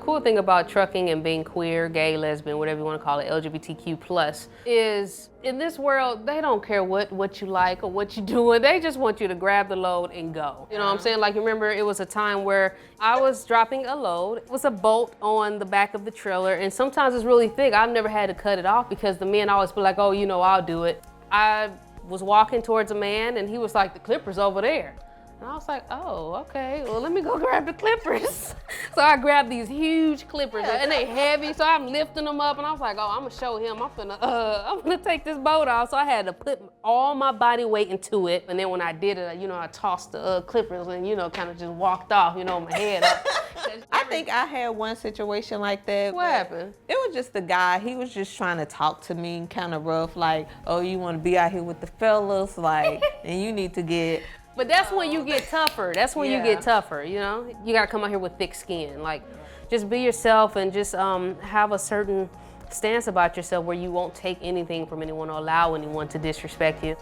cool thing about trucking and being queer, gay, lesbian, whatever you want to call it, LGBTQ+, is in this world, they don't care what you like or what you're doing. They just want you to grab the load and go. You know what I'm saying? Like, remember, it was a time where I was dropping a load. It was a bolt on the back of the trailer, and sometimes it's really thick. I've never had to cut it off because the men always be like, oh, you know, I'll do it. I was walking towards a man, and he was like, the clipper's over there. And I was like, oh, okay, well, let me go grab the clippers. So I grabbed these huge clippers, and they heavy, so I'm lifting them up, and I was like, oh, I'm gonna show him, I'm gonna take this boat off. So I had to put all my body weight into it, and then when I did it, you know, I tossed the clippers and, you know, kind of just walked off, you know, my head up. I think I had one situation like that. What happened? It was just the guy, he was just trying to talk to me kind of rough, like, oh, you wanna be out here with the fellas, like, and you need to get... But that's when you get tougher. That's when you get tougher, you know? You gotta come out here with thick skin. Like, just be yourself and just have a certain stance about yourself where you won't take anything from anyone or allow anyone to disrespect you.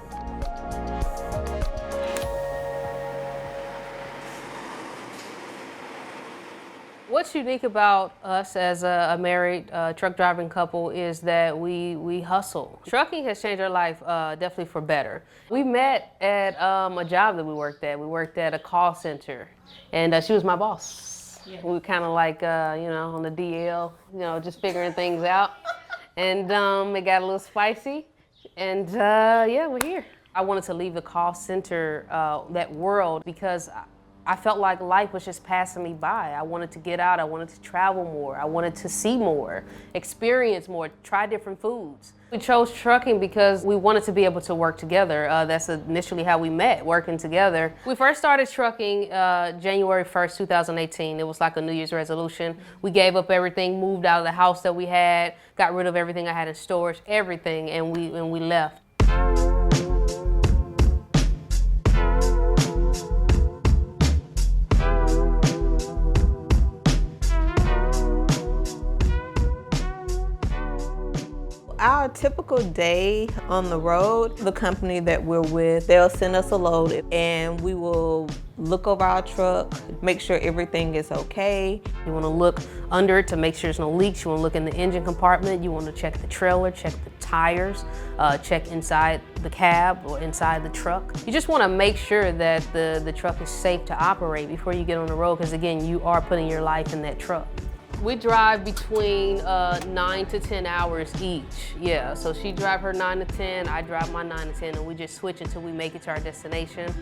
What's unique about us as a married truck driving couple is that we hustle. Trucking has changed our life definitely for better. We met at a job that we worked at. We worked at a call center, and she was my boss. Yeah. We were kind of like, you know, on the DL, you know, just figuring things out. And it got a little spicy, and yeah, we're here. I wanted to leave the call center, that world, because I felt like life was just passing me by. I wanted to get out, I wanted to travel more, I wanted to see more, experience more, try different foods. We chose trucking because we wanted to be able to work together. That's initially how we met, working together. We first started trucking January 1st, 2018. It was like a New Year's resolution. We gave up everything, moved out of the house that we had, got rid of everything I had in storage, everything, and we left. Our typical day on the road, the company that we're with, they'll send us a load and we will look over our truck, make sure everything is okay. You want to look under it to make sure there's no leaks. You want to look in the engine compartment. You want to check the trailer, check the tires, check inside the cab or inside the truck. You just want to make sure that the truck is safe to operate before you get on the road, because again, you are putting your life in that truck. We drive between 9 to 10 hours each. Yeah, so she drive her 9 to 10, I drive my 9 to 10, and we just switch until we make it to our destination.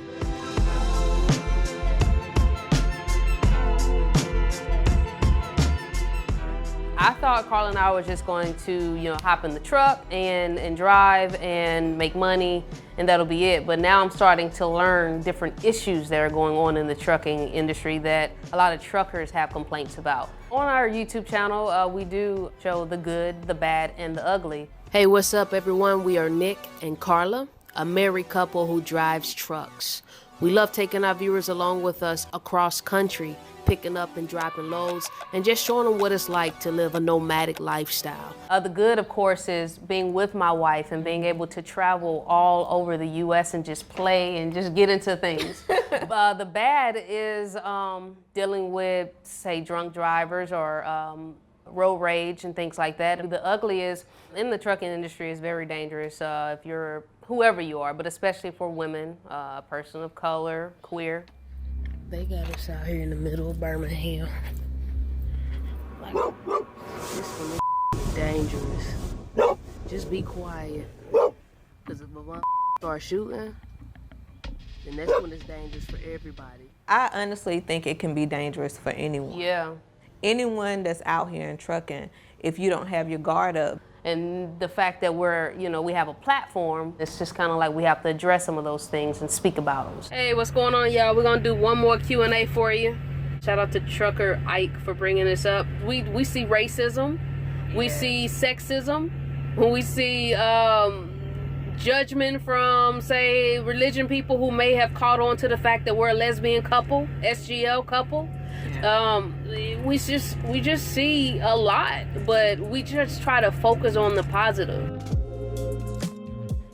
I thought Carla and I were just going to, you know, hop in the truck and drive and make money, and that'll be it. But now I'm starting to learn different issues that are going on in the trucking industry that a lot of truckers have complaints about. On our YouTube channel, we do show the good, the bad, and the ugly. Hey, what's up, everyone? We are Nic and Carla, a married couple who drives trucks. We love taking our viewers along with us across country, picking up and dropping loads, and just showing them what it's like to live a nomadic lifestyle. The good, of course, is being with my wife and being able to travel all over the U.S. and just play and just get into things. The bad is dealing with, say, drunk drivers or road rage and things like that. The ugly is, in the trucking industry, is very dangerous if you're whoever you are, but especially for women, a person of color, queer. They got us out here in the middle of Birmingham. Like, this one is dangerous. Just be quiet. Because if a start shooting, then that's when it's dangerous for everybody. I honestly think it can be dangerous for anyone. Yeah. Anyone that's out here in trucking, if you don't have your guard up. And the fact that we're, you know, we have a platform, it's just kind of like we have to address some of those things and speak about them. Hey, what's going on, y'all? We're gonna do one more Q&A for you. Shout out to Trucker Ike for bringing this up. We see racism, we see sexism, we see judgment from, say, religion people who may have caught on to the fact that we're a lesbian couple, SGL couple. We just see a lot, but we just try to focus on the positive.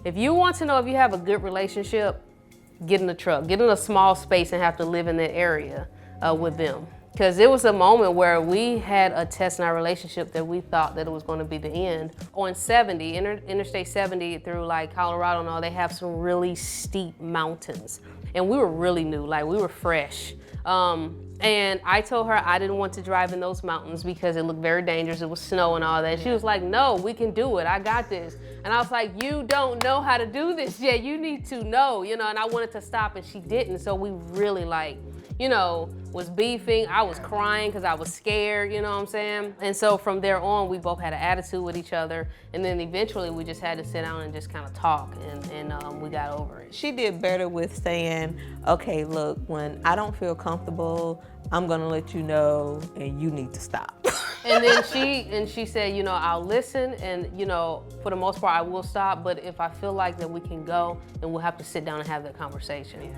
If you want to know if you have a good relationship, get in the truck. Get in a small space and have to live in that area with them. Because it was a moment where we had a test in our relationship that we thought that it was going to be the end. On 70, Interstate 70 through like Colorado and all, they have some really steep mountains. And we were really new, like we were fresh. And I told her I didn't want to drive in those mountains because it looked very dangerous. It was snow and all that. She was like, no, we can do it. I got this. And I was like, you don't know how to do this yet. You need to know, and I wanted to stop and she didn't. So we really was beefing. I was crying because I was scared, you know what I'm saying? And so from there on, we both had an attitude with each other. And then eventually we just had to sit down and just kind of talk and we got over it. She did better with saying, okay, look, when I don't feel comfortable, I'm gonna let you know and you need to stop. And then she said, I'll listen and, for the most part I will stop, but if I feel like that we can go, then we'll have to sit down and have that conversation.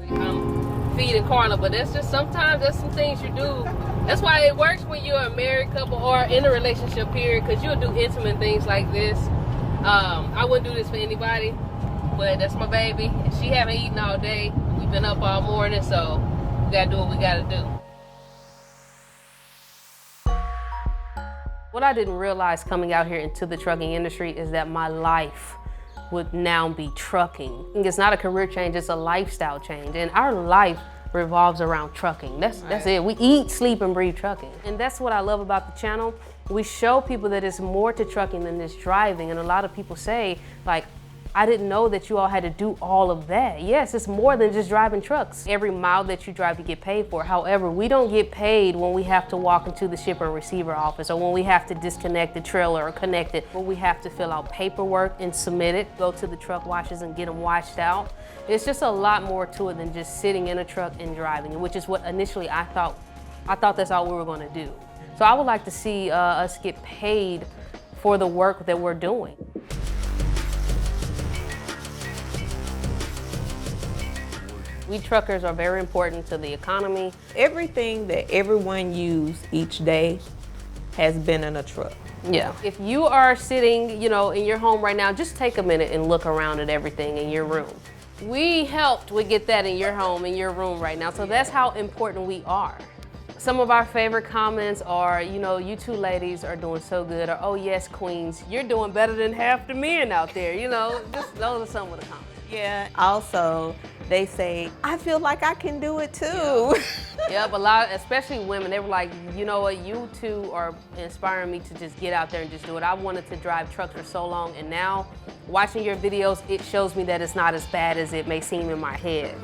I'm feeding Carla, but sometimes that's some things you do. That's why it works when you're a married couple or in a relationship period, because you'll do intimate things like this. I wouldn't do this for anybody, but that's my baby. And she haven't eaten all day. We've been up all morning, so we gotta do what we gotta do. What I didn't realize coming out here into the trucking industry is that my life would now be trucking. It's not a career change, it's a lifestyle change. And our life revolves around trucking. That's it. We eat, sleep, and breathe trucking. And that's what I love about the channel. We show people that it's more to trucking than just driving. And a lot of people say, like, I didn't know that you all had to do all of that. Yes, it's more than just driving trucks. Every mile that you drive, you get paid for. However, we don't get paid when we have to walk into the shipper and receiver office or when we have to disconnect the trailer or connect it, when we have to fill out paperwork and submit it, go to the truck washes and get them washed out. It's just a lot more to it than just sitting in a truck and driving, which is what initially I thought that's all we were gonna do. So I would like to see us get paid for the work that we're doing. We truckers are very important to the economy. Everything that everyone uses each day has been in a truck. Yeah. If you are sitting, in your home right now, just take a minute and look around at everything in your room. We helped get that in your home, in your room right now. So that's how important we are. Some of our favorite comments are, you two ladies are doing so good, or, oh yes, queens, you're doing better than half the men out there, just those are some of the comments. Yeah, also, they say, I feel like I can do it too. Yep, a lot, especially women, they were like, you know what, you two are inspiring me to just get out there and just do it. I wanted to drive trucks for so long, and now, watching your videos, it shows me that it's not as bad as it may seem in my head.